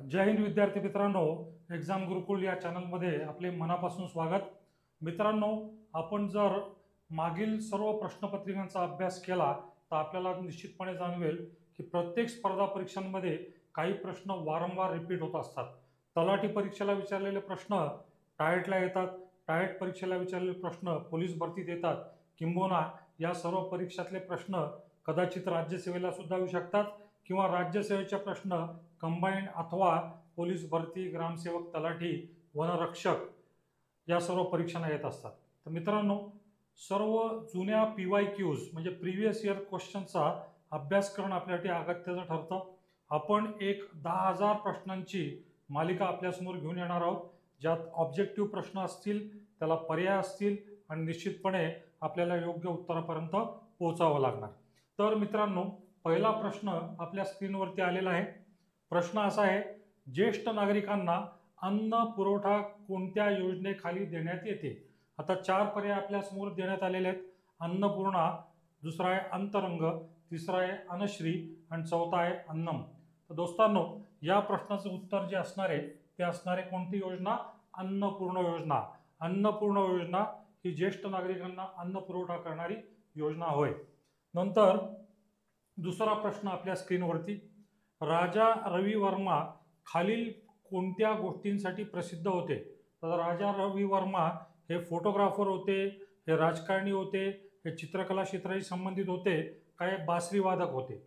जय हिंद विद्यार्थी मित्रांनो, एक्झाम गुरुकुल या चॅनलमध्ये आपले मनापासून स्वागत. मित्रांनो, आपण जर मागील सर्व प्रश्नपत्रिकांचा अभ्यास केला तर आपल्याला निश्चितपणे जाणवेल की प्रत्येक स्पर्धा परीक्षांमध्ये काही प्रश्न वारंवार रिपीट होत असतात. तलाठी परीक्षेला विचारलेले प्रश्न टायटला येतात, टायट परीक्षेला विचारलेले प्रश्न पोलीस भरतीत येतात, किंबहुना या सर्व परीक्षातले प्रश्न कदाचित राज्यसेवेला सुद्धा येऊ शकतात किंवा राज्यसेवेचे प्रश्न कंबाईंड अथवा पोलीस भरती, ग्रामसेवक, तलाठी, वनरक्षक या सर्व परीक्षांना येत असतात. तर मित्रांनो, सर्व जुन्या PYQs म्हणजे प्रिव्हियस इयर क्वेश्चनचा अभ्यास करणं आपल्यासाठी अगत्याचं ठरतं. आपण एक 10,000 प्रश्नांची मालिका आपल्यासमोर घेऊन येणार आहोत, ज्यात ऑब्जेक्टिव्ह प्रश्न असतील, त्याला पर्याय असतील आणि निश्चितपणे आपल्याला योग्य उत्तरापर्यंत पोहोचावं लागणार. तर मित्रांनो, पहिला प्रश्न आपल्या स्क्रीनवरती आलेला आहे. प्रश्न असा आहे, ज्येष्ठ नागरिकांना अन्न पुरवठा कोणत्या योजनेखाली देण्यात येते? आता 4 पर्याय आपल्या समोर देण्यात आलेले आहेत. अन्नपूर्णा, दुसरा आहे अंतरंग, तिसरा आहे अनश्री आणि चौथा आहे अन्नम. तर दोस्तांनो, या प्रश्नाचं उत्तर जे असणार आहे ते असणार आहे कोणती योजना? अन्नपूर्ण योजना. अन्नपूर्ण योजना ही ज्येष्ठ नागरिकांना अन्न पुरवठा करणारी योजना होय. नंतर दुसरा प्रश्न आपल्या स्क्रीनवरती, राजा रवी वर्मा खालील कोणत्या गोष्टींसाठी प्रसिद्ध होते? तर राजा रवी वर्मा हे फोटोग्राफर होते, हे राजकारणी होते, हे चित्रकला क्षेत्राशी संबंधित होते, काय बासरी वादक होते?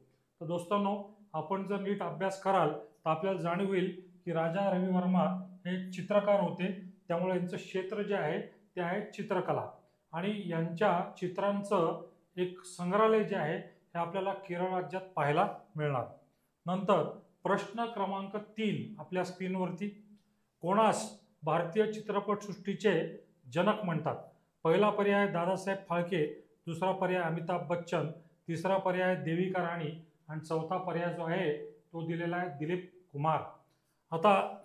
तर दोस्तांनो, आपण जर नीट अभ्यास कराल तर आपल्याला जाणीव होईल की राजा रवी वर्मा हे चित्रकार होते. त्यामुळे यांचं क्षेत्र जे आहे ते आहे चित्रकला आणि यांच्या चित्रांचं एक संग्रहालय जे आहे हे आपल्याला केरळ राज्यात पाहायला मिळणार. नंतर प्रश्न क्रमांक 3 आपल्या स्क्रीनवरती, कोणास भारतीय चित्रपटसृष्टीचे जनक म्हणतात? पहिला पर्याय दादासाहेब फाळके, दुसरा पर्याय अमिताभ बच्चन, तिसरा पर्याय देविका राणी आणि चौथा पर्याय जो आहे तो दिलेला आहे दिलीप कुमार. आता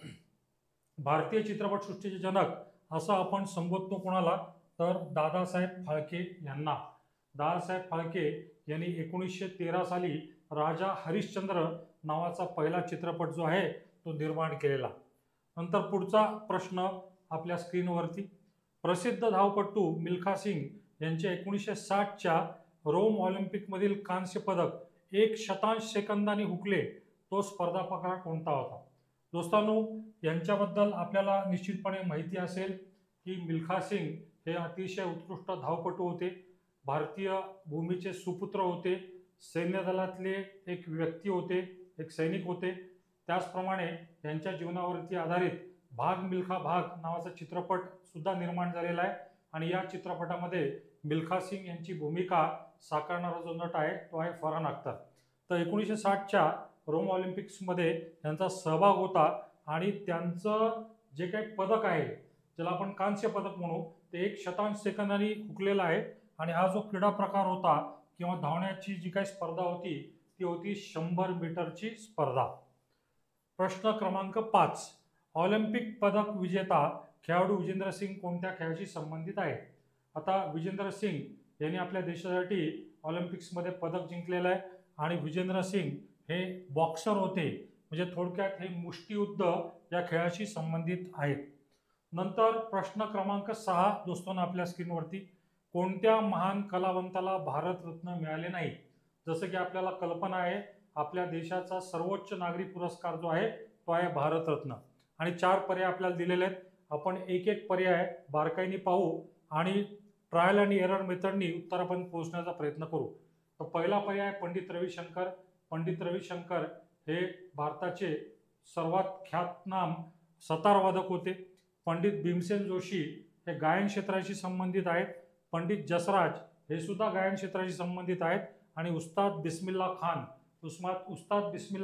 भारतीय चित्रपटसृष्टीचे जनक असं आपण संबोधतो कोणाला? तर दादासाहेब फाळके यांना. दादासाहेब फाळके यांनी 1913 साली राजा हरिश्चंद्र नावाचा पहिला चित्रपट जो आहे तो निर्माण केलेला. नंतर पुढचा प्रश्न आपल्या स्क्रीनवरती, प्रसिद्ध धावपटू मिल्खा सिंग यांचे 1960च्या रोम ऑलिम्पिकमधील कांस्य पदक 1/शतांश सेकंदाने हुकले तो स्पर्धा प्रकार कोणता होता? दोस्तांनो, यांच्याबद्दल आपल्याला निश्चितपणे माहिती असेल की मिल्खा सिंग हे अतिशय उत्कृष्ट धावपटू होते, भारतीय भूमीचे सुपुत्र होते, सैन्य दलातले एक व्यक्ती होते, एक सैनिक होते. त्याचप्रमाणे यांच्या जीवनावरती आधारित भाग मिल्खा भाग नावाचा चित्रपट सुद्धा निर्माण झालेला आहे आणि या चित्रपटामध्ये मिल्खा सिंग यांची भूमिका साकारणारा जो नट आहे तो आहे फरहान अख्तर. तर 1960च्या रोम ऑलिम्पिक्समध्ये यांचा सहभाग होता आणि त्यांचं जे काही पदक आहे, ज्याला आपण कांस्य पदक म्हणू, ते 1/शतांश सेकंदाने हुकलेलं आहे आणि हा जो क्रीडा प्रकार होता किंवा धावण्याची जी काही स्पर्धा होती ती होती 100 मीटरची स्पर्धा. प्रश्न क्रमांक 5, ऑलिम्पिक पदक विजेता खेळाडू विजेंद्र सिंग कोणत्या खेळाशी संबंधित आहे? आता विजेंद्र सिंग यांनी आपल्या देशासाठी ऑलिम्पिक्समध्ये पदक जिंकलेलं आहे आणि विजेंद्र सिंग हे बॉक्सर होते, म्हणजे थोडक्यात हे मुष्टियुद्ध या खेळाशी संबंधित आहेत. नंतर प्रश्न क्रमांक 6 दोस्तांनो आपल्या स्क्रीनवरती, कोणत्या महान कलावंताला भारतरत्न मिळाले नाही? जसं की आपल्याला कल्पना आहे, आपल्या देशाचा सर्वोच्च नागरी पुरस्कार जो आहे तो आहे भारतरत्न आणि 4 पर्याय आपल्याला दिलेले आहेत. आपण एक एक पर्याय बारकाईने पाहू आणि ट्रायल आणि एरर मेथडनी उत्तरापर्यंत पोहोचण्याचा प्रयत्न करू. तर पहिला पर्याय पंडित रविशंकर. पंडित रविशंकर हे भारताचे सर्वात ख्यातनाम सतारवादक होते. पंडित भीमसेन जोशी हे गायन क्षेत्राशी संबंधित आहेत. पंडित जसराज हे सुद्धा गायन क्षेत्राशी संबंधित आहेत आणि उस्ताद बिस्मिल्ला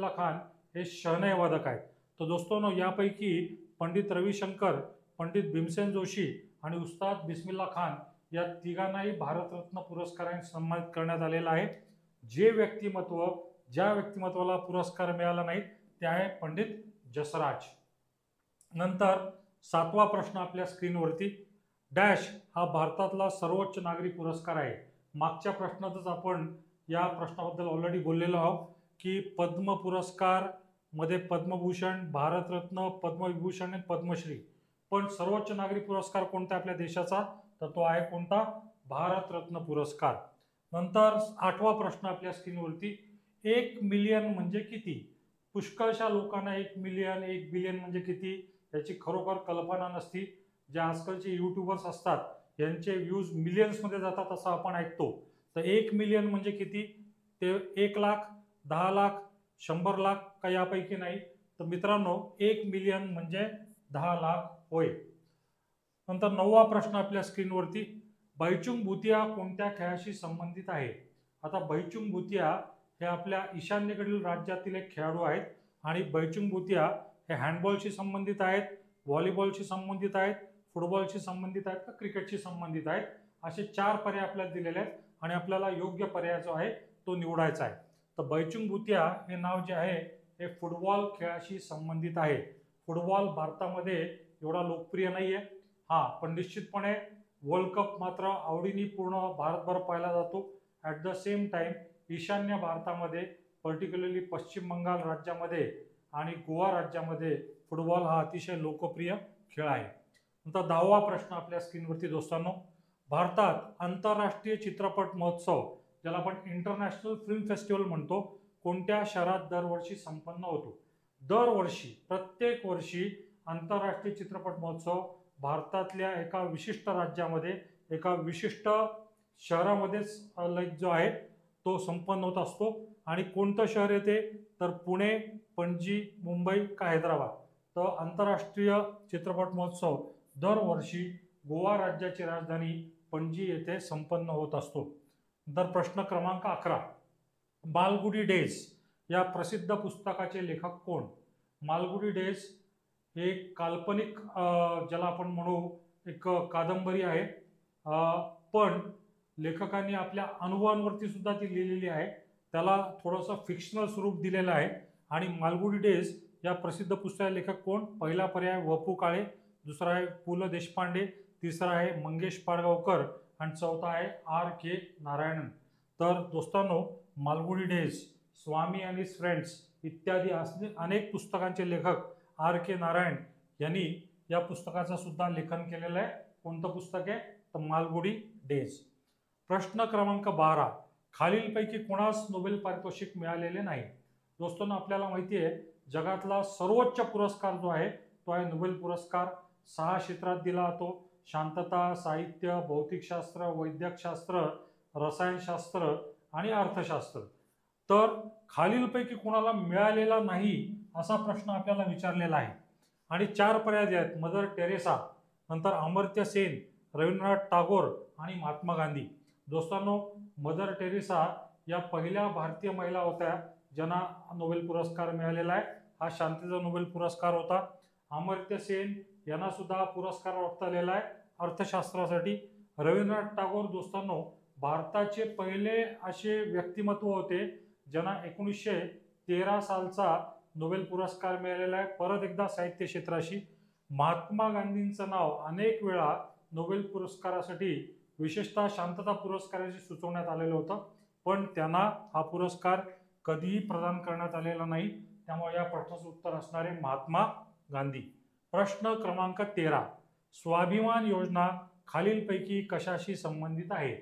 खान हे शहनाई वादक आहेत. तर दोस्तोंनो, यापैकी पंडित रविशंकर, पंडित भीमसेन जोशी आणि उस्ताद बिस्मिल्ला खान या तिघांनाही भारतरत्न पुरस्काराने सन्मानित करण्यात आलेला आहे. ज्या व्यक्तिमत्वाला पुरस्कार मिळाला नाही ते आहे पंडित जसराज. नंतर 7वा प्रश्न आपल्या स्क्रीनवरती, डॅश हा भारतातला सर्वोच्च नागरी पुरस्कार आहे. मागच्या प्रश्नातच आपण या प्रश्नाबद्दल ऑलरेडी बोललेलो आहोत की पद्म पुरस्कार, मध्ये पद्मभूषण, भारतरत्न, पद्मविभूषण आणि पद्मश्री. पण सर्वोच्च नागरी पुरस्कार कोणता आपल्या देशाचा, तर तो आहे कोणता, भारतरत्न पुरस्कार. नंतर 8वा प्रश्न आपल्या स्क्रीनवरती, 1 मिलियन म्हणजे किती. पुष्कळशा लोकांना 1 मिलियन 1 बिलियन म्हणजे किती याची खरोखर कल्पना नसती. जे आजकालचे युट्यूबर्स असतात यांचे व्ह्यूज मिलियन्समध्ये जातात असं आपण ऐकतो. तर 1 मिलियन म्हणजे किती, ते 1 लाख, 10 लाख, 100 लाख का यापैकी नाही. तर मित्रांनो 1 मिलियन म्हणजे 10 लाख होय. नंतर 9वा प्रश्न आपल्या स्क्रीनवरती, बैचुंग भुतिया कोणत्या खेळाशी संबंधित आहे. आता बैचुंग भुतिया हे आपल्या ईशान्येकडील राज्यातील एक खेळाडू आहेत आणि बैचुंग भुतिया हे हँडबॉलशी संबंधित आहेत, व्हॉलीबॉलशी संबंधित आहेत, फुटबॉलशी संबंधित आहेत का क्रिकेटशी संबंधित आहेत. असे 4 पर्याय आपल्याला दिलेले आहेत आणि आपल्याला योग्य पर्याय जो आहे तो निवडायचा आहे. तर बैचुंग भुतिया हे नाव जे आहे हे फुटबॉल खेळाशी संबंधित आहे. फुटबॉल भारतामध्ये एवढा लोकप्रिय नाही आहे, हा, पण निश्चितपणे वर्ल्ड कप मात्र आवडीने पूर्ण भारतभर पाहिला जातो. ॲट द सेम टाइम ईशान्य भारतामध्ये, पर्टिक्युलरली पश्चिम बंगाल राज्यामध्ये आणि गोवा राज्यामध्ये फुटबॉल हा अतिशय लोकप्रिय खेळ आहे. नंतर 10वा प्रश्न आपल्या स्क्रीनवरती दोस्तांनो, भारतात आंतरराष्ट्रीय चित्रपट महोत्सव, ज्याला आपण इंटरनॅशनल फिल्म फेस्टिवल म्हणतो, कोणत्या शहरात दरवर्षी संपन्न होतो. दरवर्षी प्रत्येक वर्षी आंतरराष्ट्रीय चित्रपट महोत्सव भारतातल्या एका विशिष्ट राज्यामध्ये, एका विशिष्ट शहरामध्येच जो आहे तो संपन्न होत असतो. आणि कोणतं शहर येते, तर पुणे, पणजी, मुंबई का हैदराबाद. तर आंतरराष्ट्रीय चित्रपट महोत्सव दरवर्षी गोवा राज्याची राजधानी पणजी येथे संपन्न होत असतो. तर प्रश्न क्रमांक 11, मालगुडी डेज या प्रसिद्ध पुस्तकाचे लेखक कोण. मालगुडी डेज हे काल्पनिक ज्याला आपण म्हणू एक कादंबरी आहे, पण लेखकांनी आपल्या अनुभवांवरती सुद्धा ती लिहिलेली आहे. त्याला थोडंसं फिक्शनल स्वरूप दिलेलं आहे. आणि मालगुडी डेज या प्रसिद्ध पुस्तकाचे लेखक कोण, पहिला पर्याय व.पु. काळे, दुसरा आहे पु ल देशपांडे, तिसरा आहे मंगेश पाडगावकर आणि चौथा आहे R.K. नारायणन. तर दोस्तांनो मालगुडी डेज, स्वामी आणि फ्रेंड्स इत्यादी अनेक पुस्तकांचे लेखक R.K. नारायण यांनी या पुस्तकाचं सुद्धा लेखन केलेलं आहे. कोणतं पुस्तक आहे, तर मालगुडी डेज. प्रश्न क्रमांक 12, खालीलपैकी कोणास नोबेल पारितोषिक मिळालेले नाही. दोस्तोंनो आपल्याला माहिती आहे जगातला सर्वोच्च पुरस्कार जो आहे तो आहे नोबेल पुरस्कार. 6 क्षेत्रात दिला जातो, शांतता, साहित्य, भौतिकशास्त्र, वैद्यकशास्त्र, रसायनशास्त्र आणि अर्थशास्त्र. तर खालीलपैकी कोणाला मिळालेला नाही असा प्रश्न आपल्याला विचारलेला आहे. आणि 4 पर्याय आहेत, मदर टेरेसा, नंतर अमर्त्य सेन, रवींद्रनाथ टागोर आणि महात्मा गांधी. दोस्तांनो मदर टेरेसा या पहिल्या भारतीय महिला होत्या ज्यांना नोबेल पुरस्कार मिळालेला आहे. हा शांततेचा नोबेल पुरस्कार होता. अमर्त्य सेन यांना सुद्धा पुरस्कार प्राप्त झालेला आहे अर्थशास्त्रासाठी. रवींद्रनाथ टागोर दोस्तांनो भारताचे पहिले असे व्यक्तिमत्व होते ज्यांना 1913 सालचा नोबेल पुरस्कार मिळालेला आहे, परत एकदा साहित्य क्षेत्राशी. महात्मा गांधींचं नाव अनेक वेळा नोबेल पुरस्कारासाठी, विशेषतः शांतता पुरस्काराशी सुचवण्यात आलेलं होतं, पण त्यांना हा पुरस्कार कधीही प्रदान करण्यात आलेला नाही. त्यामुळे या प्रश्नाचं उत्तर असणार आहे महात्मा गांधी. प्रश्न क्रमांक 13, स्वाभिमान योजना खालीलपैकी कशाशी संबंधित आहे.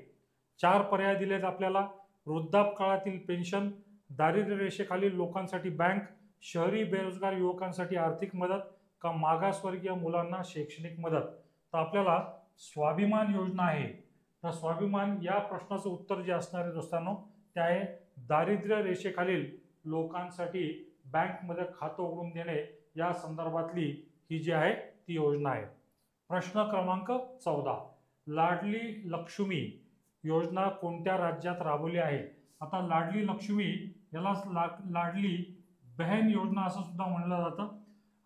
4 पर्याय दिलेत आपल्याला, वृद्धापकाळातील पेन्शन, दारिद्र्य रेषेखालील लोकांसाठी बँक, शहरी बेरोजगार युवकांसाठी आर्थिक मदत का मागासवर्गीय मुलांना शैक्षणिक मदत. तर आपल्याला स्वाभिमान योजना आहे, तर स्वाभिमान या प्रश्नाचं उत्तर जे असणार आहे दोस्तांनो ते आहे दारिद्र्य रेषेखालील लोकांसाठी बँकमध्ये खातं उघडून देणे या संदर्भातली ही जी आहे ती योजना आहे. प्रश्न क्रमांक 14, लाडली लक्ष्मी योजना कोणत्या राज्यात राबवली आहे. आता लाडली लक्ष्मी याला लाडली बहन योजना असं सुद्धा म्हणलं जातं.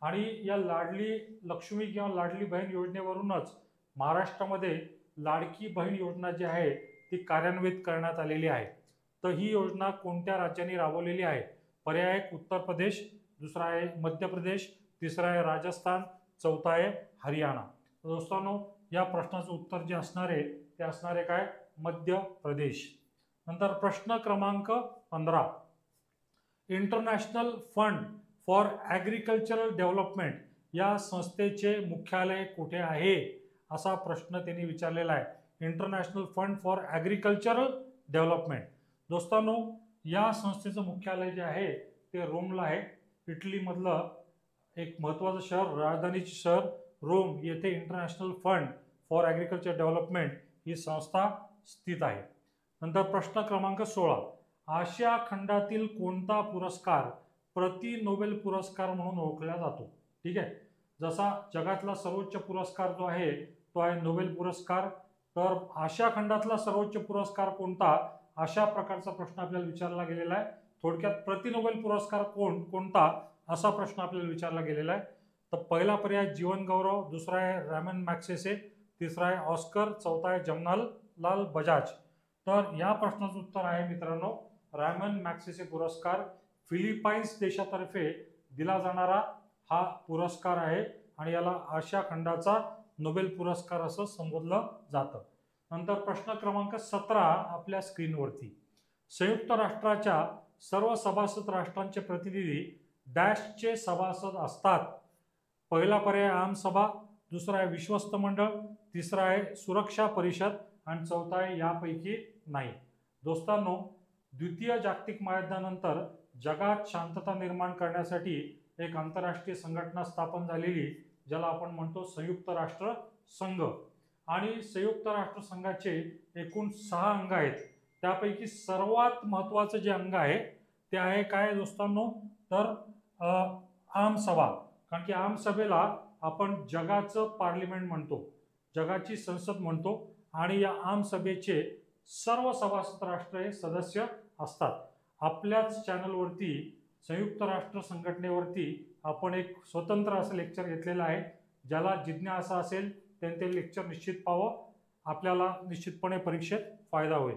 आणि या लाडली लक्ष्मी किंवा लाडली बहीण योजनेवरूनच महाराष्ट्रामध्ये लाडकी बहीण योजना जी आहे ती कार्यान्वित करण्यात आलेली आहे. तर ही योजना कोणत्या राज्यांनी राबवलेली आहे. पर्याय आहे उत्तर प्रदेश, दुसरा आहे मध्य प्रदेश, तिसरा आहे राजस्थान, चौथा आहे हरियाणा. तर दोस्तांनो या प्रश्नाचं उत्तर जे असणार आहे ते असणार आहे काय, मध्य प्रदेश. नंतर प्रश्न क्रमांक 15, international fund for agricultural development या संस्थेचे मुख्यालय कुठे आहे, असा प्रश्न त्यांनी विचारलेला आहे. International fund for agricultural development. दोस्तांनो, या संस्थेचं मुख्यालय जे आहे ते रोमला आहे. इटलीमधलं एक महत्त्वाचं शहर, राजधानीचे शहर रोम येथे international fund for agriculture development ही संस्था स्थित आहे. नंतर प्रश्न क्रमांक 16. आशिया खंडातील कोणता पुरस्कार प्रति नोबेल पुरस्कार म्हणून ओळखला जातो? ठीक आहे. जसा जगातला सर्वोच्च पुरस्कार जो आहे तो आहे नोबेल पुरस्कार, तर आशिया खंडातला सर्वोच्च पुरस्कार कोणता, अशा प्रकारचा प्रश्न आपल्याला विचारला गेलेला आहे. थोडक्यात प्रति नोबेल पुरस्कार कोणता असा प्रश्न आपल्याला विचारला गेलेला आहे. तर पहिला पर्याय जीवन गौरव, दुसरा आहे रॅमन मॅग्सेसे, तिसरा आहे ऑस्कर, चौथा आहे जमनालाल बजाज. तर या प्रश्नाचं उत्तर आहे मित्रांनो रॅमन मॅग्सेसे पुरस्कार. फिलिपाईन्स देशातर्फे दिला जाणारा हा पुरस्कार आहे आणि याला आशिया खंडाचा नोबेल पुरस्कार असं संबोधलं जातं. नंतर प्रश्न क्रमांक 17 आपल्या स्क्रीनवरती. संयुक्त राष्ट्राच्या सर्व सभासद राष्ट्रांचे प्रतिनिधी डॅशचे सभासद असतात? पहिला पर्याय आमसभा, दुसरा आहे विश्वस्त मंडळ, तिसरा आहे सुरक्षा परिषद आणि चौथा आहे यापैकी नाही. दोस्तांनो, द्वितीय जागतिक महायुद्धानंतर जगात शांतता निर्माण करण्यासाठी एक आंतरराष्ट्रीय संघटना स्थापन झालेली, ज्याला आपण म्हणतो संयुक्त राष्ट्र संघ. आणि संयुक्त राष्ट्र संघाचे एकूण 6 अंग आहेत. त्यापैकी सर्वात महत्त्वाचं जे अंग आहे ते आहे काय दोस्तांनो, तर आमसभा. कारण की आमसभेला आपण जगाचं पार्लिमेंट म्हणतो, जगाची संसद म्हणतो आणि या आमसभेचे सर्व सभासद राष्ट्र हे सदस्य असतात. आपल्याच चॅनलवरती संयुक्त राष्ट्र संघटनेवरती आपण एक स्वतंत्र असं लेक्चर घेतलेलं आहे. ज्याला जिज्ञासा असेल त्यांनी ते लेक्चर निश्चित पाहावं, आपल्याला निश्चितपणे परीक्षेत फायदा होईल.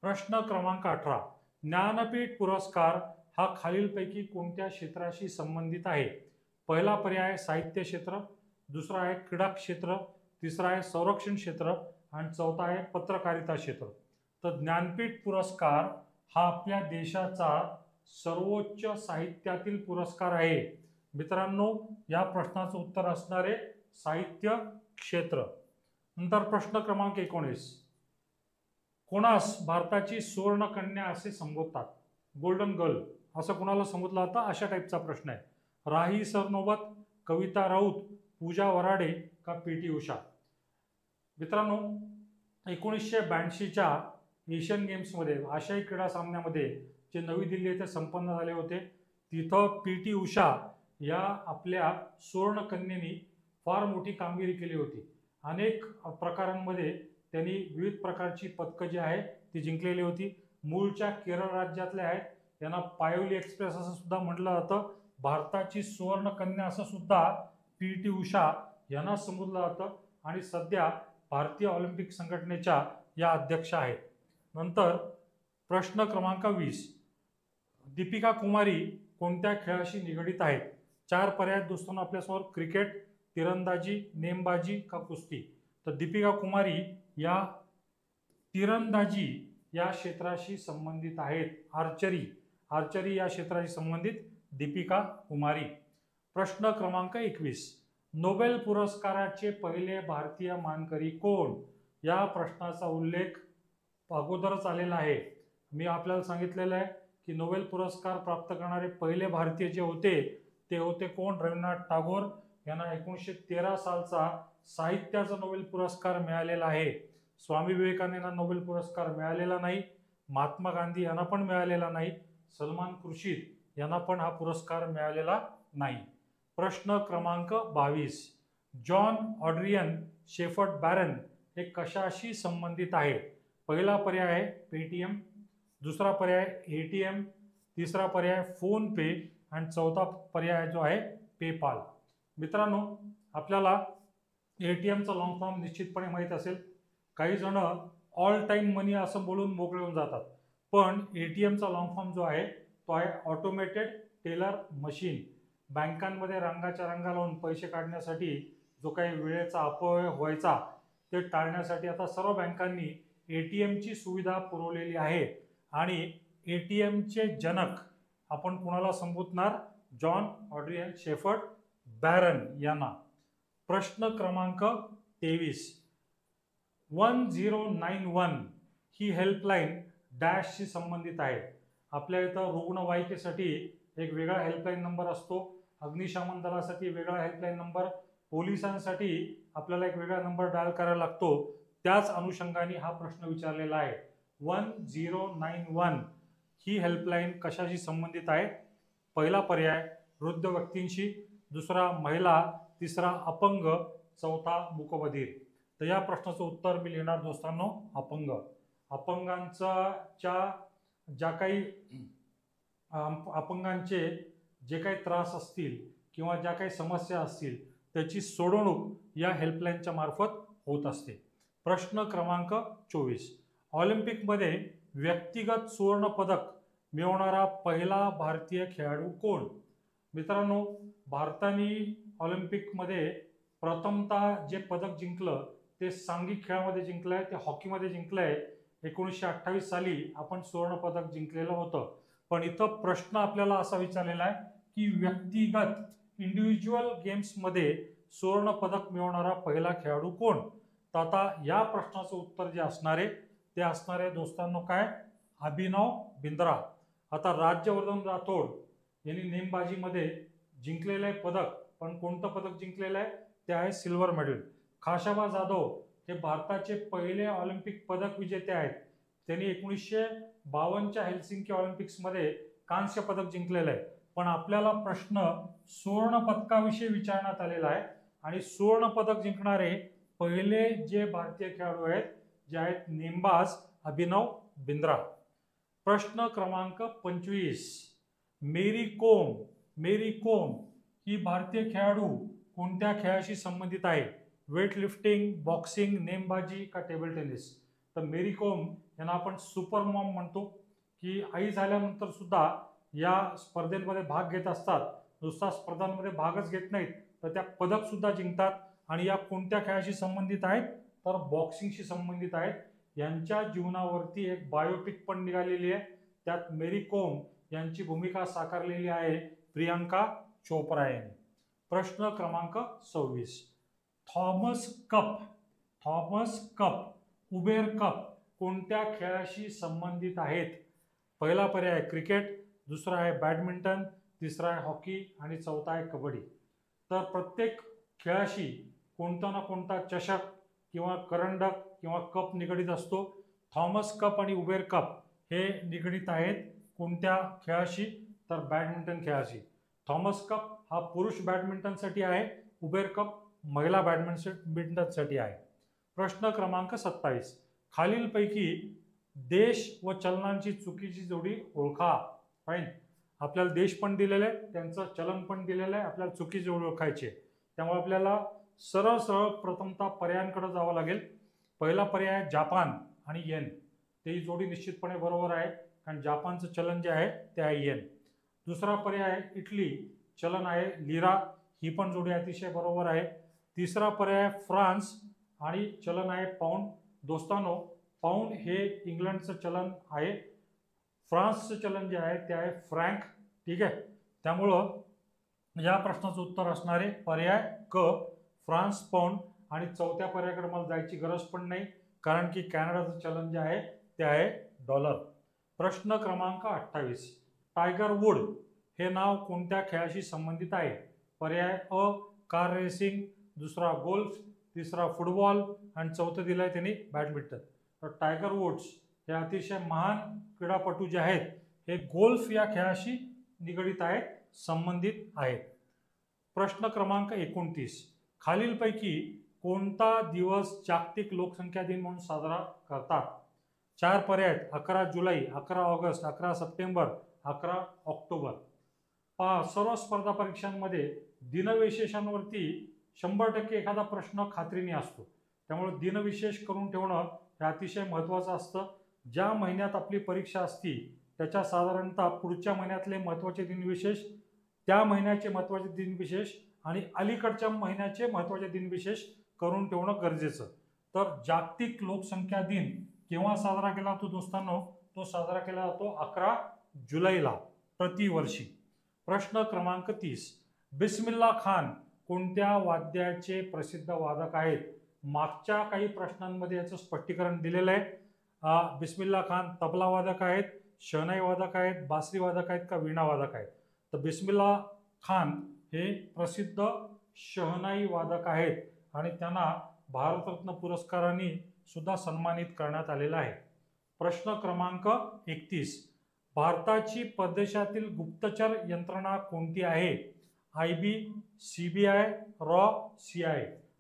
प्रश्न क्रमांक 18. ज्ञानपीठ पुरस्कार हा खालीलपैकी कोणत्या क्षेत्राशी संबंधित आहे? पहिला पर्याय साहित्य क्षेत्र, दुसरा आहे क्रीडा क्षेत्र, तिसरा आहे संरक्षण क्षेत्र आणि चौथा आहे पत्रकारिता क्षेत्र. तर ज्ञानपीठ पुरस्कार हा आपल्या देशाचा सर्वोच्च साहित्यातील पुरस्कार आहे. मित्रांनो, या प्रश्नाचं उत्तर असणार आहे साहित्य क्षेत्र. नंतर प्रश्न क्रमांक 19. कोणास भारताची सुवर्ण कन्या असे संबोधतात? गोल्डन गर्ल असं कोणाला संबोधलं जातं, अशा टाईपचा प्रश्न आहे. राही सरनोबत, कविता राऊत, पूजा वराडे का पी.टी. उषा? मित्रांनो, 1982च्या एशियन गेम्समध्ये आशियाई क्रीडा सामन्यामध्ये जे नवी दिल्ली येथे संपन्न झाले होते, तिथं पी.टी. उषा या आपल्या सुवर्ण कन्येनी फार मोठी कामगिरी केली होती. अनेक प्रकारांमध्ये त्यांनी विविध प्रकारची पदकं जी आहे ती जिंकलेली होती. मूळच्या केरळ राज्यातल्या आहेत. यांना पायोली एक्सप्रेस असं सुद्धा म्हटलं जातं. भारताची सुवर्ण कन्या असं सुद्धा पी.टी. उषा यांना संबोधलं जातं आणि सध्या भारतीय ऑलिम्पिक संघटनेच्या या अध्यक्ष आहेत. नंतर प्रश्न क्रमांक 20. दीपिका कुमारी कोणत्या खेळाशी निगडित आहेत? 4 पर्याय दोस्तांनो आपल्यासमोर. क्रिकेट, तिरंदाजी, नेमबाजी का कुस्ती? तर दीपिका कुमारी या तिरंदाजी या क्षेत्राशी संबंधित आहेत. आर्चरी या क्षेत्राशी संबंधित दीपिका कुमारी. प्रश्न क्रमांक 21. नोबेल पुरस्काराचे पहिले भारतीय मानकरी कोण? या प्रश्नाचा उल्लेख अगोदरच आलेला आहे. मी आपल्याला सांगितलेलं आहे की नोबेल पुरस्कार प्राप्त करणारे पहिले भारतीय जे होते ते होते कोण? रवींद्रनाथ टागोर यांना 1913 सालचा साहित्याचा नोबेल पुरस्कार मिळालेला आहे. स्वामी विवेकानंदांना नोबेल पुरस्कार मिळालेला नाही, महात्मा गांधी यांना पण मिळालेला नाही, सलमान खुर्शीद यांना पण हा पुरस्कार मिळालेला नाही. प्रश्न क्रमांक 22. जॉन ऑड्रियन शेफर्ड बॅरन हे कशाशी संबंधित आहे? पहिला पर्याय आहे पेटीएम, दुसरा पर्याय एटीएम, तिसरा पर्याय फोन पे आणि चौथा पर्याय जो आहे पेपाल. मित्रांनो, आपल्याला एटीएमचा लॉंग फॉर्म निश्चितपणे माहीत असेल. काही जण ऑल टाइम मनी असं बोलून मोकळे होऊन जातात, पण एटीएमचा लॉंग फॉर्म जो आहे तो आहे ऑटोमेटेड टेलर मशीन. बँकांमध्ये रंगाच्या रंगा लावून पैसे काढण्यासाठी जो काही वेळेचा अपव्यय व्हायचा ते टाळण्यासाठी आता सर्व बँकांनी एटीएमची सुविधा पुरवलेली आहे. आणि एटीएमचे जनक आपण कोणाला संबोधणार? जॉन ऑड्रियन शेफर्ड बॅरन यांना. प्रश्न क्रमांक 23. 1091 ही हेल्पलाईन डॅशशी संबंधित आहे. आपल्या इथं रुग्णवाहिकेसाठी एक वेगळा हेल्पलाईन नंबर असतो, अग्निशमन दलासाठी वेगळा हेल्पलाईन नंबर, पोलिसांसाठी आपल्याला एक वेगळा नंबर डायल करायला लागतो. त्याच अनुषंगाने हा प्रश्न विचारलेला आहे. 1091 ही हेल्पलाईन कशाशी संबंधित आहे? पहिला पर्याय वृद्ध व्यक्तींशी, दुसरा महिला, तिसरा अपंग, चौथा मूकबधीर. तर या प्रश्नाचं उत्तर मी लिहिणार दोस्तांनो अपंग. अपंगांचे जे काही त्रास असतील किंवा ज्या काही समस्या असतील त्याची सोडवणूक या हेल्पलाईनच्या मार्फत होत असते. प्रश्न क्रमांक 24. ऑलिम्पिकमध्ये व्यक्तिगत सुवर्ण पदक मिळवणारा पहिला भारतीय खेळाडू कोण? मित्रांनो, भारताने ऑलिम्पिकमध्ये प्रथमतः जे पदक जिंकलं ते सांघिक खेळामध्ये जिंकलंय, ते हॉकीमध्ये जिंकलंय. 1928 साली आपण सुवर्ण पदक जिंकलेलं होतं. पण इथं प्रश्न आपल्याला असा विचारलेला आहे की व्यक्तिगत इंडिव्हिज्युअल गेम्समध्ये सुवर्ण पदक मिळवणारा पहिला खेळाडू कोण? तर आता या प्रश्नाचं उत्तर जे असणार आहे ते असणार आहे दोस्तांनो काय? अभिनव बिंद्रा. आता राज्यवर्धन राठोड यांनी नेमबाजीमध्ये जिंकलेलं आहे पदक, पण कोणतं पदक जिंकलेलं आहे? ते आहे सिल्वर मेडल. खाशाबा जाधव हे भारताचे पहिले ऑलिम्पिक पदक विजेते आहेत. त्यांनी 1952च्या हेल्सिंकी ऑलिम्पिक्समध्ये कांस्य पदक जिंकलेलं आहे. पण आपल्याला प्रश्न सुवर्ण पदकाविषयी विचारण्यात आलेला आहे आणि सुवर्ण पदक जिंकणारे पहिले जे भारतीय खेळाडू आहेत जे आहेत नेमबाज अभिनव बिंद्रा. प्रश्न क्रमांक 25. मेरी कोम ही भारतीय खेळाडू कोणत्या खेळाशी संबंधित आहे? वेट लिफ्टिंग, बॉक्सिंग, नेमबाजी का टेबल टेनिस? तर मेरी कोम यांना आपण सुपर मॉम म्हणतो की आई झाल्यानंतर सुद्धा या स्पर्धेमध्ये भाग घेत असतात. नुसता स्पर्धांमध्ये भागच घेत नाहीत तर त्या पदक सुद्धा जिंकतात. आणि या कोणत्या खेळाशी संबंधित आहेत? तर बॉक्सिंगशी संबंधित आहेत. यांच्या जीवनावरती एक बायोपिक पण निघालेली आहे, त्यात मेरी कोम यांची भूमिका साकारलेली आहे प्रियांका चोप्रा यांनी. प्रश्न क्रमांक 26. थॉमस कप, उबेर कप कोणत्या खेळाशी संबंधित आहेत? पहिला पर्याय आहे क्रिकेट, दुसरा आहे बॅडमिंटन, तिसरा आहे हॉकी आणि चौथा आहे कबड्डी. तर प्रत्येक खेळाशी कोणता ना कोणता चषक किंवा करंडक किंवा कप निगडीत असतो. थॉमस कप आणि उबेर कप हे निगडीत आहेत कोणत्या खेळाशी? तर बॅडमिंटन खेळाशी. थॉमस कप हा पुरुष बॅडमिंटनसाठी आहे, उबेर कप महिला बॅडमिंटनसाठी आहे. प्रश्न क्रमांक 27. खालीलपैकी देश व चलनांची चुकीची जोडी ओळखा. फाईन. आपल्याला देश पण दिलेलं आहे, त्यांचं चलन पण दिलेलं आहे, आपल्याला चुकीची जोडी ओळखायची आहे. त्यामुळे आपल्याला सरळ प्रथमतः पर्यायांकडे जावं लागेल. पहिला पर्याय जापान आणि येन, ते जोडी निश्चितपणे बरोबर आहे कारण जपानचं चलन जे आहे ते आहे येन. दुसरा पर्याय इटली, चलन आहे लिरा, ही पण जोडी अतिशय बरोबर आहे. तिसरा पर्याय फ्रान्स आणि चलन आहे पाऊंड. दोस्तांनो, पाऊंड हे इंग्लंडचं चलन आहे, फ्रान्सचं चलन जे आहे ते आहे फ्रँक. ठीक आहे, त्यामुळं या प्रश्नाचं उत्तर असणार आहे पर्याय क, फ्रान्स पाऊंड. आणि चौथ्या पर्यायाकडे मला जायची गरज पण नाही कारण की कॅनडाचं चलन जे आहे ते आहे डॉलर. प्रश्न क्रमांक 28. टायगर वूड हे नाव कोणत्या खेळाशी संबंधित आहे? पर्याय अ कार रेसिंग, दुसरा गोल्फ, तिसरा फुटबॉल आणि चौथं दिलं आहे त्यांनी बॅडमिंटन. तर टायगर वुड्स हे अतिशय महान क्रीडापटू जे आहेत हे गोल्फ या खेळाशी निगडीत आहेत, संबंधित आहेत. प्रश्न क्रमांक 29. खालीलपैकी कोणता दिवस जागतिक लोकसंख्या दिन म्हणून साजरा करतात? 4 पर्याय आहेत 11 जुलै, 11 ऑगस्ट, 11 सप्टेंबर, 11 ऑक्टोबर. सर्व स्पर्धा परीक्षांमध्ये दिनविशेषांवरती 100% एखादा प्रश्न खात्रीने असतो. त्यामुळे दिनविशेष करून ठेवणं हे अतिशय महत्त्वाचं असतं. ज्या महिन्यात आपली परीक्षा असती त्याच्या साधारणतः पुढच्या महिन्यातले महत्त्वाचे दिनविशेष, त्या महिन्याचे महत्त्वाचे दिनविशेष आणि अलीकडच्या महिन्याचे महत्त्वाचे दिनविशेष करून ठेवणं गरजेचं. तर जागतिक लोकसंख्या दिन केव्हा साजरा केला जातो दोस्तांनो? तो साजरा केला जातो 11 जुलैला प्रतिवर्षी. प्रश्न क्रमांक 30, बिस्मिल्ला खान कोणत्या वाद्याचे प्रसिद्ध वादक आहेत? मागच्या काही प्रश्नांमध्ये याचं स्पष्टीकरण दिलेलं आहे. बिस्मिल्ला खान तबला वादक आहेत, शहनाई वादक आहेत, बासरी वादक आहेत का वीणा वादक आहेत? तर बिस्मिल्ला खान हे प्रसिद्ध शहनाई वादक आहेत आणि त्यांना भारतरत्न पुरस्काराने सुद्धा सन्मानित करण्यात आलेला आहे. प्रश्न क्रमांक 31, भारताची परदेशातील गुप्तचर यंत्रणा कोणती आहे? IB, CBI, raw, CIA.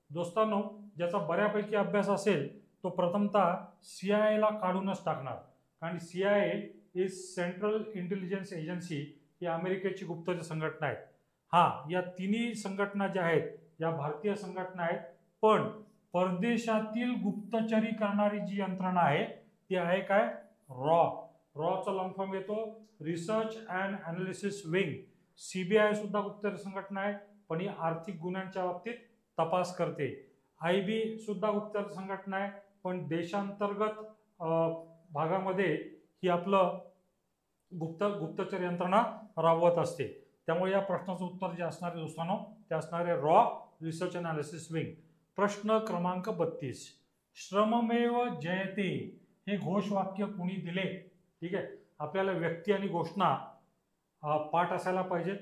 दोस्तांनो, ज्याचा बऱ्यापैकी अभ्यास असेल तो प्रथमतः CIA ला काढूनच टाकणार, कारण CIA is central intelligence agency, ही अमेरिकेची गुप्तचर संघटना आहे. या तिन्ही संघटना ज्या आहेत या भारतीय संघटना आहेत, पण परदेशातील गुप्तचरी करणारी जी यंत्रणा आहे ती आहे काय? रॉ. रॉचा लॉंग फॉर्म येतो research and analysis wing. CBI सुद्धा गुप्तचर संघटना आहे, पण ही आर्थिक गुन्ह्यांच्या बाबतीत तपास करते. IB सुद्धा गुप्तचर संघटना आहे, पण देशांतर्गत भागामध्ये ही आपलं गुप्तचर यंत्रणा राबवत असते. त्यामुळे या प्रश्नाचं उत्तर जे असणार आहे दोस्तांनो ते असणार आहे raw, research and analysis wing. प्रश्न क्रमांक 32, श्रममेव जयते हे घोषवाक्य कुणी दिले? ठीक आहे, आपल्याला व्यक्ती आणि घोषणा पाठ असायला पाहिजेत,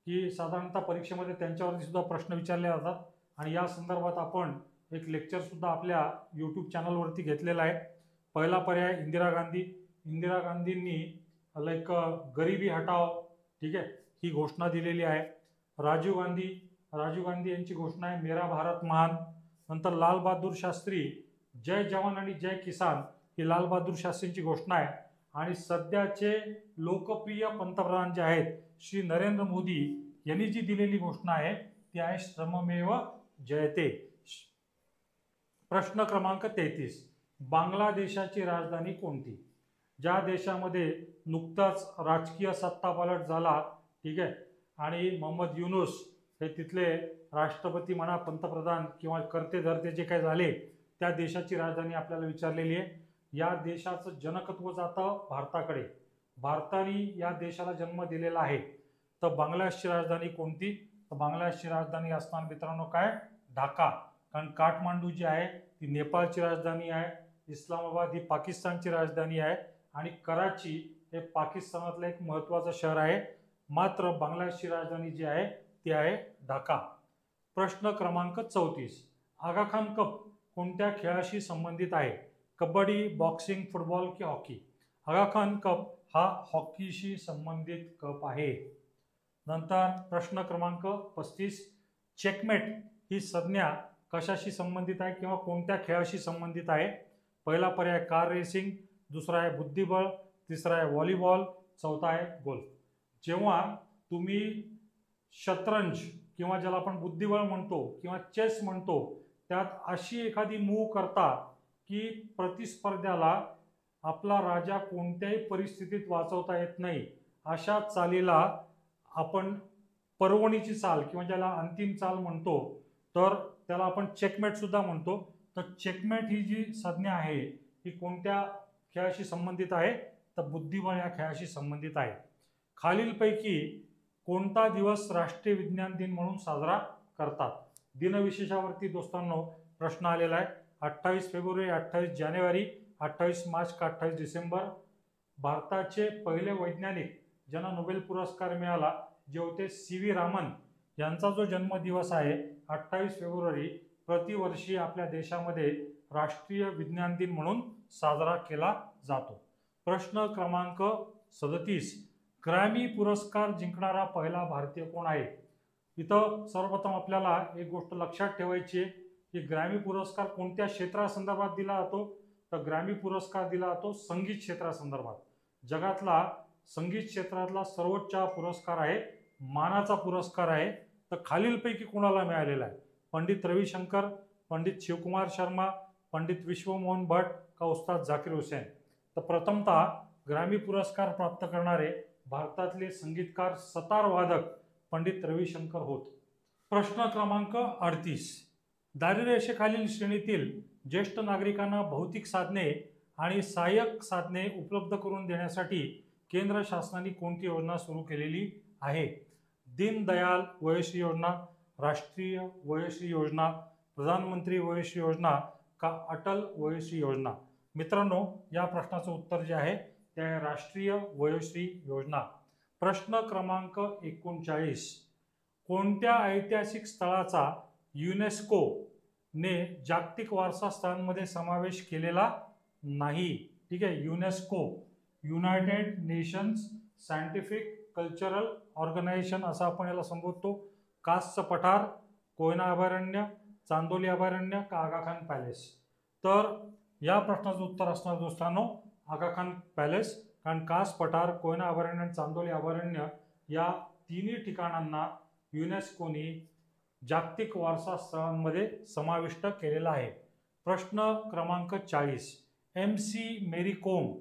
की साधारणतः परीक्षेमध्ये त्यांच्यावरती सुद्धा प्रश्न विचारले जातात आणि या संदर्भात आपण एक लेक्चर सुद्धा आपल्या यूट्यूब चॅनलवरती घेतलेला आहे. पहिला पर्याय इंदिरा गांधी. इंदिरा गांधींनी लाईक गरिबी हटाव, ठीक आहे, ही घोषणा दिलेली आहे. राजीव गांधी यांची घोषणा आहे मेरा भारत महान. नंतर लाल बहादूर शास्त्री, जय जवान आणि जय किसान ही लाल बहादूर शास्त्रींची घोषणा आहे. आणि सध्याचे लोकप्रिय पंतप्रधान जे आहेत श्री नरेंद्र मोदी यांनी जी दिलेली घोषणा आहे ती आहे श्रममेव जयते. प्रश्न क्रमांक 33, बांगलादेशाची राजधानी कोणती? ज्या देशामध्ये नुकताच राजकीय सत्तापालट झाला, ठीक आहे, आणि मोहम्मद युनूस हे तिथले राष्ट्रपती म्हणा, पंतप्रधान किंवा करते धरते जे काही झाले, त्या देशाची राजधानी आपल्याला विचारलेली आहे. या देशाचं जनकत्व जातं भारताकडे. भारताने या देशाला जन्म दिलेला आहे. तर बांगलादेशची राजधानी कोणती? तर बांगलादेशची राजधानी असणार मित्रांनो काय? ढाका. कारण काठमांडू जी आहे ती नेपाळची राजधानी आहे, इस्लामाबाद ही पाकिस्तानची राजधानी आहे आणि कराची हे पाकिस्तानातलं एक महत्त्वाचं शहर आहे. मात्र बांगलादेशची राजधानी जी आहे ती आहे ढाका. प्रश्न क्रमांक 34, आगा खान कप कोणत्या खेळाशी संबंधित आहे? कबड्डी, बॉक्सिंग, फुटबॉल की हॉकी? आगा खान कप हा हॉकीशी संबंधित कप आहे. नंतर प्रश्न क्रमांक 35, चेकमेट ही संज्ञा कशाशी संबंधित आहे किंवा कोणत्या खेळाशी संबंधित आहे? पहिला पर्याय कार रेसिंग, दुसरा आहे बुद्धिबळ, तिसरा आहे व्हॉलीबॉल, चौथा आहे गोल्फ. जेव्हा तुम्ही शतरंज किंवा ज्याला आपण बुद्धिबळ म्हणतो किंवा चेस म्हणतो त्यात अशी एखादी मूव्ह करता की प्रतिस्पर्ध्याला आपला राजा कोणत्याही परिस्थितीत वाचवता येत नाही, अशा चालीला आपण पर्वणीची चाल किंवा ज्याला अंतिम चाल म्हणतो, तर त्याला आपण चेकमेट सुद्धा म्हणतो. तर चेकमेट ही जी संज्ञा आहे ही कोणत्या खेळाशी संबंधित आहे? तर बुद्धिबळ या खेळाशी संबंधित आहे. खालीलपैकी कोणता दिवस राष्ट्रीय विज्ञान दिन म्हणून साजरा करतात? दिनविशेषावरती दोस्तांनो प्रश्न आलेला आहे. 28 फेब्रुवारी, 28 जानेवारी, 28 मार्च का 28 डिसेंबर? भारताचे पहिले वैज्ञानिक ज्यांना नोबेल पुरस्कार मिळाला जे होते CV रामन यांचा जो जन्मदिवस आहे 28 फेब्रुवारी प्रतिवर्षी आपल्या देशामध्ये राष्ट्रीय विज्ञान दिन म्हणून साजरा केला जातो. प्रश्न क्रमांक 37, ग्रॅमी पुरस्कार जिंकणारा पहिला भारतीय कोण आहे? इथं सर्वप्रथम आपल्याला एक गोष्ट लक्षात ठेवायची आहे की ग्रॅमी पुरस्कार कोणत्या क्षेत्रासंदर्भात दिला जातो? तर ग्रॅमी पुरस्कार दिला जातो संगीत क्षेत्रासंदर्भात. जगातला संगीत क्षेत्रातला सर्वोच्च पुरस्कार आहे, मानाचा पुरस्कार आहे. तर खालीलपैकी कोणाला मिळालेला आहे? पंडित रविशंकर, पंडित शिवकुमार शर्मा, पंडित विश्वमोहन भट का उस्ताद झाकीर हुसेन? तर प्रथमतः ग्रॅमी पुरस्कार प्राप्त करणारे भारतातले संगीतकार सतार वादक पंडित रविशंकर होत. प्रश्न क्रमांक 38, दारिद्र्यरेषेखालील श्रेणीतील ज्येष्ठ नागरिकांना भौतिक साधने आणि सहाय्यक साधने उपलब्ध करून देण्यासाठी केंद्र शासनाने कोणती योजना सुरू केलेली आहे? दीनदयाल वयश्री योजना, राष्ट्रीय वयश्री योजना, प्रधानमंत्री वयश्री योजना का अटल वयश्री योजना? मित्रांनो, या प्रश्नाचं उत्तर जे आहे ते आहे राष्ट्रीय वयश्री योजना. प्रश्न क्रमांक 39, कोणत्या ऐतिहासिक स्थळाचा युनेस्को ने जागतिक वारसा स्थळांमध्ये समावेश केलेला नाही? ठीक आहे, UNESCO, united nations scientific cultural organisation असं आपण याला संबोधतो. कासचं पठार, कोयना अभयारण्य, चांदोली अभयारण्य का आगा खान पॅलेस? तर या प्रश्नाचं उत्तर असणार दोस्तांनो आगा खान पॅलेस. कारण कास पठार, कोयना अभयारण्य आणि चांदोली अभयारण्य या तिन्ही ठिकाणांना युनेस्कोने जागतिक वारसा स्थळांमध्ये समाविष्ट केलेला आहे. प्रश्न क्रमांक 40, MC मेरी कोम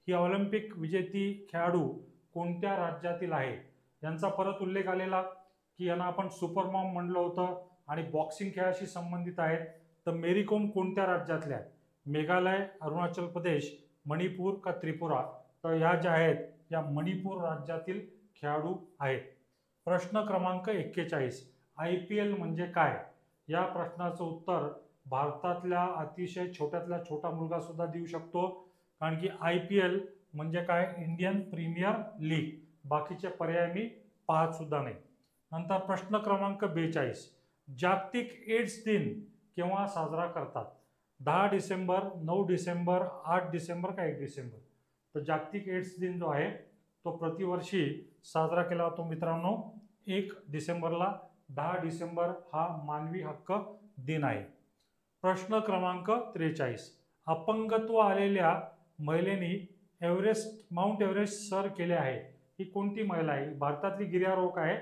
ही ऑलिम्पिक विजेती खेळाडू कोणत्या राज्यातील आहे? यांचा परत उल्लेख आलेला की यांना आपण सुपरमॉम म्हणलं होतं आणि बॉक्सिंग खेळाशी संबंधित आहेत. तर मेरी कोम कोणत्या राज्यातल्या? मेघालय, अरुणाचल प्रदेश, मणिपूर का त्रिपुरा? तर ह्या ज्या आहेत या मणिपूर राज्यातील खेळाडू आहेत. प्रश्न क्रमांक 41, IPL म्हणजे काय? या प्रश्नाचं उत्तर भारतातल्या अतिशय छोट्यातला छोटा मुलगा सुद्धा देऊ शकतो. कारण की IPL म्हणजे काय? Indian premier league. बाकीचे पर्याय मी पाहत सुद्धा नाही. नंतर प्रश्न क्रमांक 42, जागतिक एड्स दिन केव्हा साजरा करतात? 10 डिसेंबर, 9 डिसेंबर, 8 डिसेंबर का 1 डिसेंबर? तर जागतिक एड्स दिन जो आहे तो प्रतिवर्षी साजरा केला जातो मित्रांनो 1 डिसेंबरला. 10 डिसेंबर हा मानवी हक्क दिन आहे. प्रश्न क्रमांक 43, अपंगत्व आलेल्या महिलेने माउंट एव्हरेस्ट सर केले आहे ही कोणती महिला आहे? भारतातली गिर्यारोहक आहे.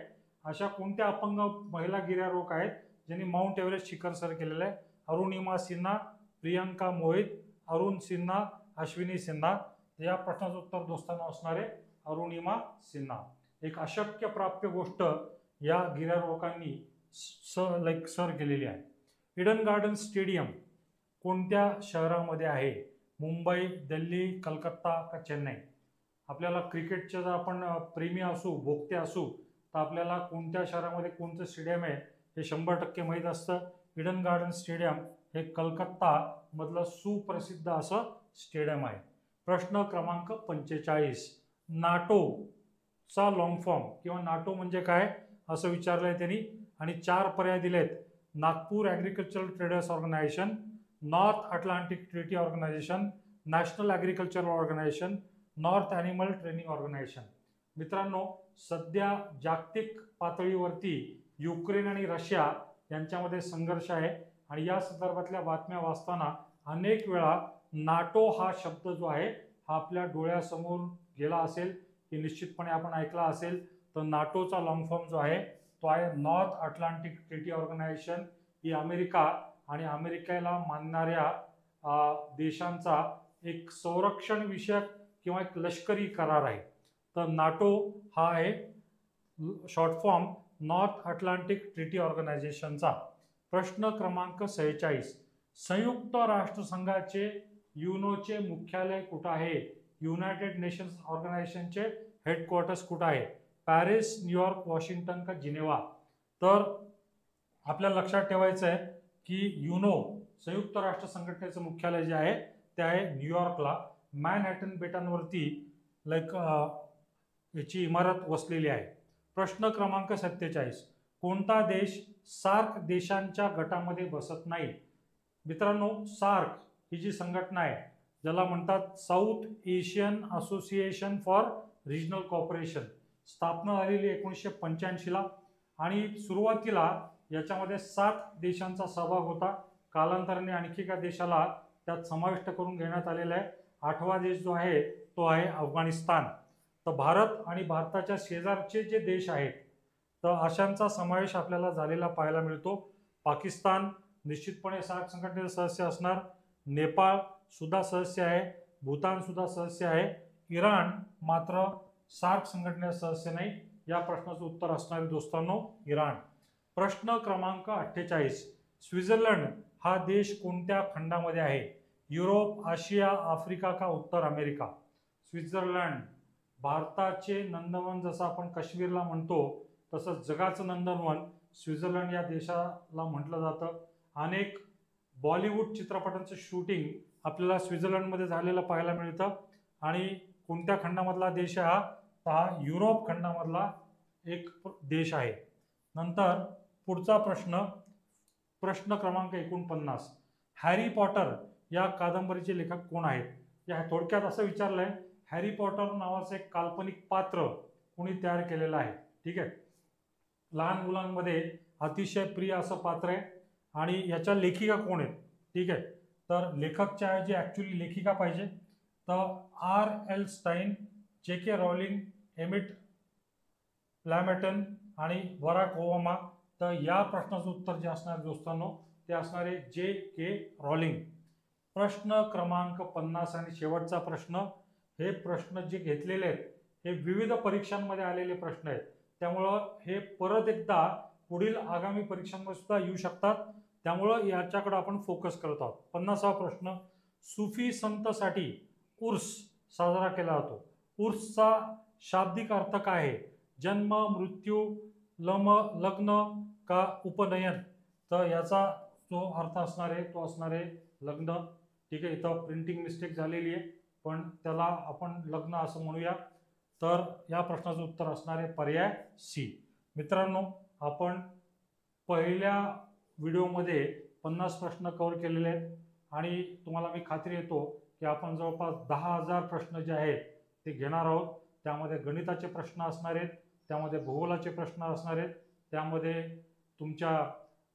अशा कोणत्या अपंग महिला गिर्यारोहक आहेत ज्यांनी माउंट एव्हरेस्ट शिखर सर केलेलं आहे? अरुणिमा सिन्हा, प्रियंका मोहित, अरुण सिन्हा, अश्विनी सिन्हा. या प्रश्नाचं उत्तर दोस्तांना असणार आहे अरुणिमा सिन्हा. एक अशक्य प्राप्य गोष्ट या गिर्यारोहकांनी सर केलेली आहे. इडन गार्डन स्टेडियम कोणत्या शहरामध्ये आहे? मुंबई, दिल्ली, कलकत्ता का चेन्नई? आपल्याला क्रिकेटचे जर आपण प्रेमी असू, भोक्ते असू तर आपल्याला कोणत्या शहरामध्ये कोणतं स्टेडियम आहे हे 100% माहीत असतं. इडन गार्डन स्टेडियम हे कलकत्ता मधलं सुप्रसिद्ध असं स्टेडियम आहे. प्रश्न क्रमांक 45, नाटोचा लॉंग फॉर्म किंवा नाटो म्हणजे काय असं विचारलंय त्यांनी आणि 4 पर्याय दिलेत. Nagpur agricultural traders organisation, north Atlantic treaty organisation, national agricultural organisation, north animal training organisation. मित्रांनो, सध्या जागतिक पातळीवरती युक्रेन आणि रशिया यांच्यामध्ये संघर्ष आहे आणि या संदर्भातल्या बातम्या वाचताना अनेक वेळा नाटो हा शब्द जो आहे हा आपल्या डोळ्यासमोर गेला असेल की निश्चितपणे आपण ऐकला असेल. तर नाटोचा लॉंग फॉर्म जो आहे तो आहे नॉर्थ अटलांटिक ट्रीटी ऑर्गनायझेशन. ही अमेरिका आणि अमेरिकेला मानणाऱ्या देशांचा एक संरक्षण विषयक किंवा एक लष्करी करार आहे. तर नाटो हा आहे short form north Atlantic treaty ऑर्गनायझेशनचा. प्रश्न क्रमांक 46, संयुक्त राष्ट्रसंघाचे युनोचे मुख्यालय कुठं आहे? युनायटेड नेशन्स ऑर्गनायझेशनचे हेडक्वार्टर्स कुठं आहे? पॅरिस, न्यूयॉर्क, वॉशिंग्टन का जिनेवा? तर आपल्याला लक्षात ठेवायचं आहे की युनो संयुक्त राष्ट्र संघटनेचं मुख्यालय जे आहे ते आहे न्यूयॉर्कला. मॅनहॅटन बेटांवरती याची इमारत वसलेली आहे. प्रश्न क्रमांक 47, कोणता देश सार्क देशांच्या गटामध्ये बसत नाही? मित्रांनो, सार्क ही जी संघटना आहे ज्याला म्हणतात south Asian association for regional cooperation, स्थापना झालेली 1985ला आणि सुरुवातीला याच्यामध्ये 7 देशांचा सहभाग होता. कालांतराने आणखी एका देशाला त्यात समाविष्ट करून घेण्यात आलेला आहे. 8वा देश जो आहे तो आहे अफगाणिस्तान. तर भारत आणि भारताच्या शेजारचे जे देश आहेत तर अशांचा समावेश आपल्याला झालेला पाहायला मिळतो. पाकिस्तान निश्चितपणे सार्क संघटनेचे सदस्य असणार. नेपाळ सुद्धा सदस्य आहे. भूतान सुद्धा सदस्य आहे. इराण मात्र सार्क संघटनेचा सदस्य नाही. या प्रश्नाचं उत्तर असणार आहे दोस्तांनो इराण. प्रश्न क्रमांक 48, स्वित्झर्लंड हा देश कोणत्या खंडामध्ये आहे? युरोप, आशिया, आफ्रिका का उत्तर अमेरिका? स्वित्झर्लंड भारताचे नंदनवन जसं आपण काश्मीरला म्हणतो तसंच जगाचं नंदनवन स्वित्झर्लंड या देशाला म्हटलं जातं. अनेक बॉलिवूड चित्रपटांचं शूटिंग आपल्याला स्वित्झर्लंडमध्ये झालेलं पाहायला मिळतं. आणि कोणत्या खंडामधला देश आहे हा? तर हा युरोप खंडामधला एक देश आहे. नंतर पुढचा प्रश्न क्रमांक 49, हॅरी पॉटर या कादंबरीचे लेखक कोण आहेत? या थोडक्यात असं विचारलंय, हॅरी पॉटर नावाचं एक काल्पनिक पात्र कोणी तयार केलेलं आहे. ठीक आहे, लहान मुलांमध्ये अतिशय प्रिय असं पात्र आहे. आणि याच्या लेखिका कोण आहेत? ठीक आहे, तर लेखकच्या ऐवजी ॲक्च्युली लेखिका पाहिजे. तर R.L. Stein, J.K. Rolling, emit लॅमेटन आणि बराक ओबामा. तर या प्रश्नाचं उत्तर जे असणार दोस्तांनो ते असणार आहे J.K. रॉलिंग. प्रश्न क्रमांक 50 आणि शेवटचा प्रश्न. हे प्रश्न जे घेतलेले आहेत हे विविध परीक्षांमध्ये आलेले प्रश्न आहेत, त्यामुळं हे परत एकदा पुढील आगामी परीक्षांमध्ये सुद्धा येऊ शकतात. त्यामुळं याच्याकडे आपण फोकस करत आहोत. 50वा प्रश्न, सुफी संतसाठी उर्स साजरा केला जातो. उर्सचा शाब्दिक अर्थ काय आहे? जन्म, मृत्यू, लग्न का उपनयन? तर याचा जो अर्थ असणार आहे तो असणार आहे लग्न. ठीक आहे, इथं प्रिंटिंग मिस्टेक झालेली आहे, पण त्याला आपण लग्न असं म्हणूया. तर या प्रश्नाचं उत्तर असणार आहे पर्याय सी. मित्रांनो, आपण पहिल्या व्हिडिओमध्ये 50 प्रश्न कव्हर केलेले आहेत आणि तुम्हाला मी खात्री देतो की आपण जवळपास 10,000 प्रश्न जे आहेत ते घेणार आहोत. त्यामध्ये गणिताचे प्रश्न असणार आहेत, त्यामध्ये भूगोलाचे प्रश्न असणार आहेत, त्यामध्ये तुमच्या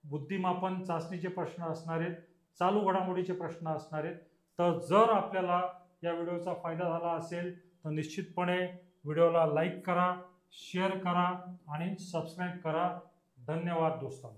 बुद्धिमापन चाचणीचे प्रश्न असणार आहेत, चालू घडामोडीचे प्रश्न असणार आहेत. तर जर आपल्याला या व्हिडिओचा फायदा झाला असेल तर निश्चितपणे व्हिडिओला लाईक करा, शेअर करा आणि सबस्क्राईब करा. धन्यवाद दोस्तों.